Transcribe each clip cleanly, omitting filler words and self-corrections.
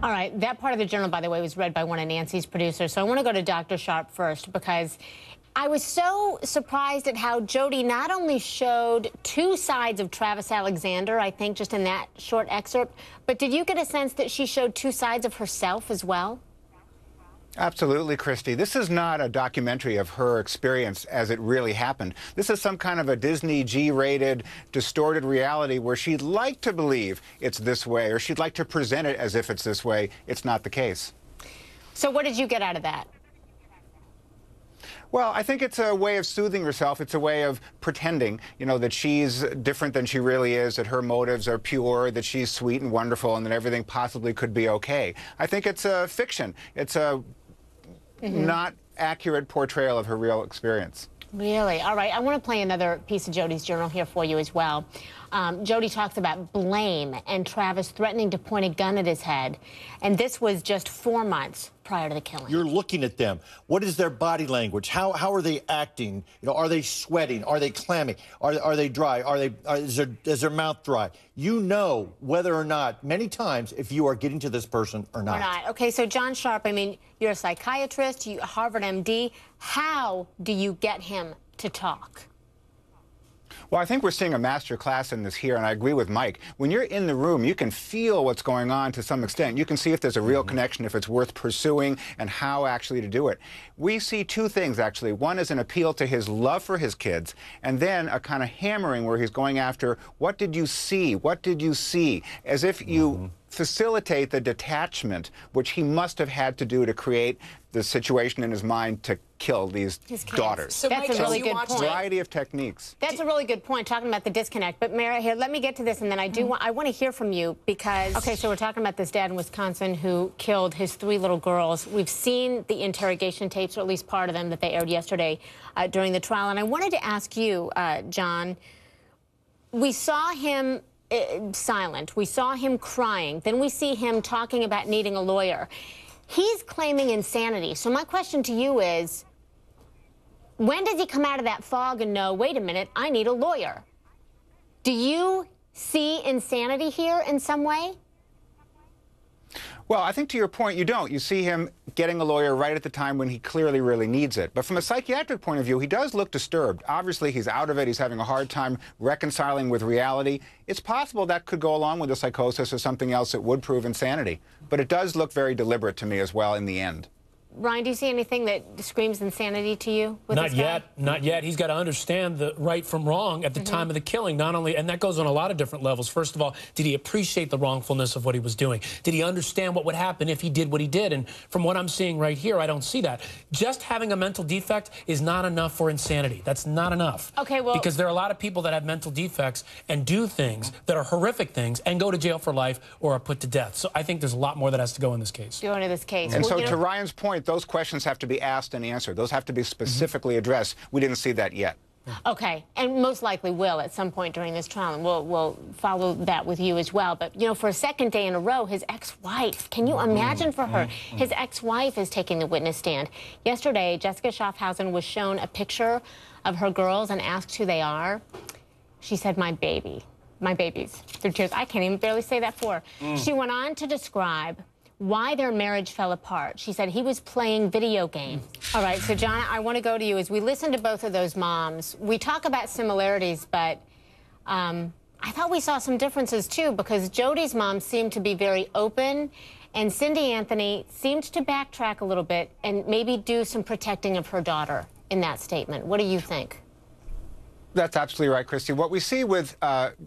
All right, that part of the journal, by the way, was read by one of Nancy's producers. So I want to go to Dr. Sharp first, because I was so surprised at how Jodi not only showed two sides of Travis Alexander, I think, just in that short excerpt, but did you get a sense that she showed two sides of herself as well? Absolutely, Christy. This is not a documentary of her experience as it really happened. This is some kind of a Disney G-rated, distorted reality where she'd like to believe it's this way, or she'd like to present it as if it's this way. It's not the case. So what did you get out of that? Well, I think it's a way of soothing herself. It's a way of pretending, you know, that she's different than she really is, that her motives are pure, that she's sweet and wonderful, and that everything possibly could be okay. I think it's a fiction. It's a not accurate portrayal of her real experience. Really? All right. I want to play another piece of Jodi's journal here for you as well. Jodi talks about blame and Travis threatening to point a gun at his head. And this was just 4 months prior to the killing. You're looking at them. What is their body language? How are they acting? You know, are they sweating? Are they clammy? Are they dry? Is their mouth dry? You know whether or not, many times, if you are getting to this person or not. Or not. Okay, so John Sharp, I mean, you're a psychiatrist, you Harvard MD. How do you get him to talk? Well, I think we're seeing a master class in this here, and I agree with Mike. When you're in the room, you can feel what's going on to some extent. You can see if there's a real connection, if it's worth pursuing, and how actually to do it. We see two things, actually. One is an appeal to his love for his kids, and then a kind of hammering where he's going after, what did you see? What did you see? As if you facilitate the detachment, which he must have had to do to create the situation in his mind to kill these daughters. So that's a really good point. Variety of techniques. That's a really good point, talking about the disconnect. But Mara, here, let me get to this, and then I want to hear from you, because okay, so we're talking about this dad in Wisconsin who killed his 3 little girls. We've seen the interrogation tapes, or at least part of them, that they aired yesterday during the trial. And I wanted to ask you, John, we saw him silent. We saw him crying. Then we see him talking about needing a lawyer. He's claiming insanity. So my question to you is, when does he come out of that fog and know, wait a minute, I need a lawyer? Do you see insanity here in some way? Well, I think to your point, you don't. You see him getting a lawyer right at the time when he clearly really needs it. But from a psychiatric point of view, he does look disturbed. Obviously, he's out of it. He's having a hard time reconciling with reality. It's possible that could go along with a psychosis or something else that would prove insanity. But it does look very deliberate to me as well in the end. Ryan, do you see anything that screams insanity to you with this guy? Not yet. Not yet. He's got to understand the right from wrong at the time of the killing. Not only, and that goes on a lot of different levels. First of all, did he appreciate the wrongfulness of what he was doing? Did he understand what would happen if he did what he did? And from what I'm seeing right here, I don't see that. Just having a mental defect is not enough for insanity. That's not enough. Okay, well, because there are a lot of people that have mental defects and do things that are horrific things and go to jail for life or are put to death. So I think there's a lot more that has to go in this case. Go into this case. And well, so to Ryan's point, those questions have to be asked and answered. Those have to be specifically addressed. We didn't see that yet. Okay, and most likely will at some point during this trial, and we'll follow that with you as well. But, you know, for a second day in a row, his ex-wife, can you imagine for her? His ex-wife is taking the witness stand. Yesterday, Jessica Schaffhausen was shown a picture of her girls and asked who they are. She said, my baby. My babies. Through tears. I can't even barely say that for her. She went on to describe why their marriage fell apart. She said he was playing video games. All right, so John, I want to go to you. As we listen to both of those moms, we talk about similarities, but I thought we saw some differences too, because Jodi's mom seemed to be very open, and Cindy Anthony seemed to backtrack a little bit and maybe do some protecting of her daughter in that statement. What do you think? That's absolutely right, Christy. What we see with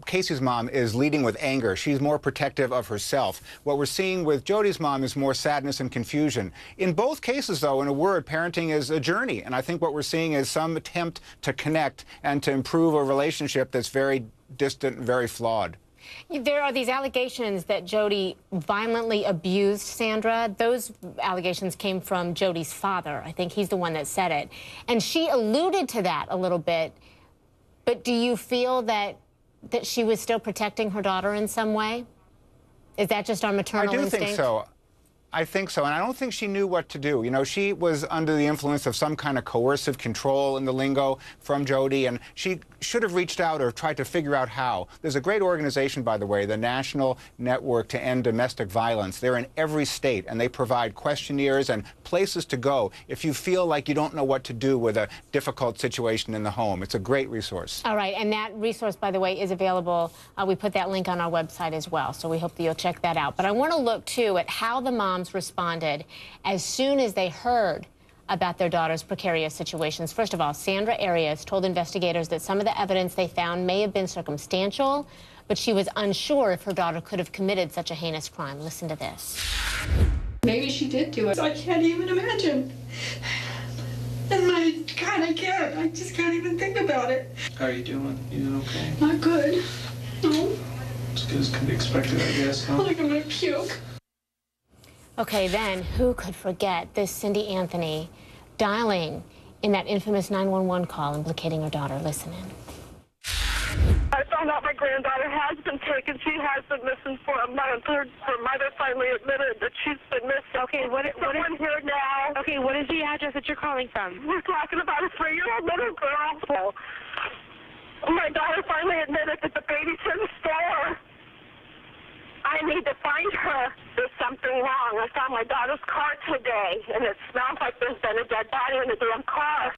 Casey's mom is leading with anger. She's more protective of herself. What we're seeing with Jodi's mom is more sadness and confusion. In both cases, though, in a word, parenting is a journey. And I think what we're seeing is some attempt to connect and to improve a relationship that's very distant and very flawed. There are these allegations that Jodi violently abused Sandra. Those allegations came from Jodi's father. I think he's the one that said it. And she alluded to that a little bit. But do you feel that she was still protecting her daughter in some way? Is that just our maternal instinct? I do think so. I think so, and I don't think she knew what to do. You know, she was under the influence of some kind of coercive control in the lingo from Jody, and she should have reached out or tried to figure out how. There's a great organization, by the way, the National Network to End Domestic Violence. They're in every state, and they provide questionnaires and places to go if you feel like you don't know what to do with a difficult situation in the home. It's a great resource. All right, and that resource, by the way, is available. We put that link on our website as well, so we hope that you'll check that out. But I want to look, too, at how the moms responded as soon as they heard about their daughter's precarious situations. First of all, Sandra Arias told investigators that some of the evidence they found may have been circumstantial, but she was unsure if her daughter could have committed such a heinous crime. Listen to this. Maybe she did do it. I can't even imagine. And my God, I can't. I just can't even think about it. How are you doing? You doing okay? Not good. No. As good as can be expected, I guess, huh? Like I'm gonna puke. Okay, then, who could forget this Cindy Anthony dialing in that infamous 911 call implicating her daughter? Listen in. I found out my granddaughter has been taken. She has been missing for a month. Her mother finally admitted that she's been missing. Okay, what is here now? Okay, what is the address that you're calling from? We're talking about a 3-year-old little girl. My daughter finally admitted that the baby's in the store. I need to find her. There's something wrong. I found my daughter's car today, and it smells like there's been a dead body in the damn car.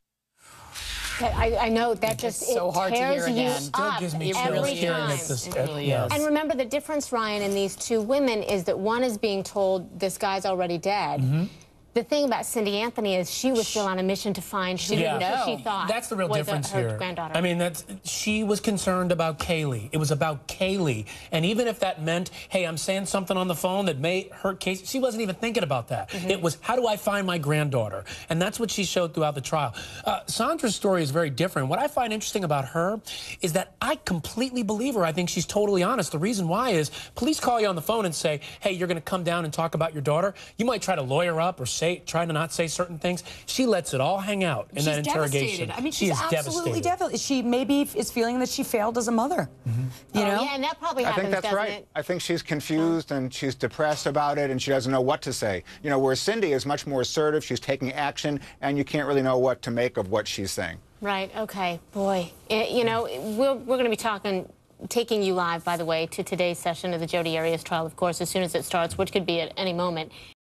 I know that just so hard to tears hear you again. up Gives me every chills hearing time. this. It really is. And remember, the difference, Ryan, in these two women is that one is being told this guy's already dead. The thing about Cindy Anthony is she was still on a mission to find who she thought that's the real was difference her here. granddaughter. I mean, she was concerned about Kaylee. It was about Kaylee. And even if that meant, hey, I'm saying something on the phone that may hurt Casey, she wasn't even thinking about that. It was, how do I find my granddaughter? And that's what she showed throughout the trial. Sandra's story is very different. What I find interesting about her is that I completely believe her. I think she's totally honest. The reason why is police call you on the phone and say, hey, you're going to come down and talk about your daughter. You might try to lawyer up or try to not say certain things. She lets it all hang out in that interrogation. I mean, she is absolutely devastated. She maybe is feeling that she failed as a mother. You know? Yeah, and that probably I happens, think that's right. it? I think she's confused and she's depressed about it and she doesn't know what to say. You know, where Cindy is much more assertive, she's taking action, and you can't really know what to make of what she's saying. Right, okay. Boy, you know, we're going to be taking you live, by the way, to today's session of the Jodi Arias trial, of course, as soon as it starts, which could be at any moment.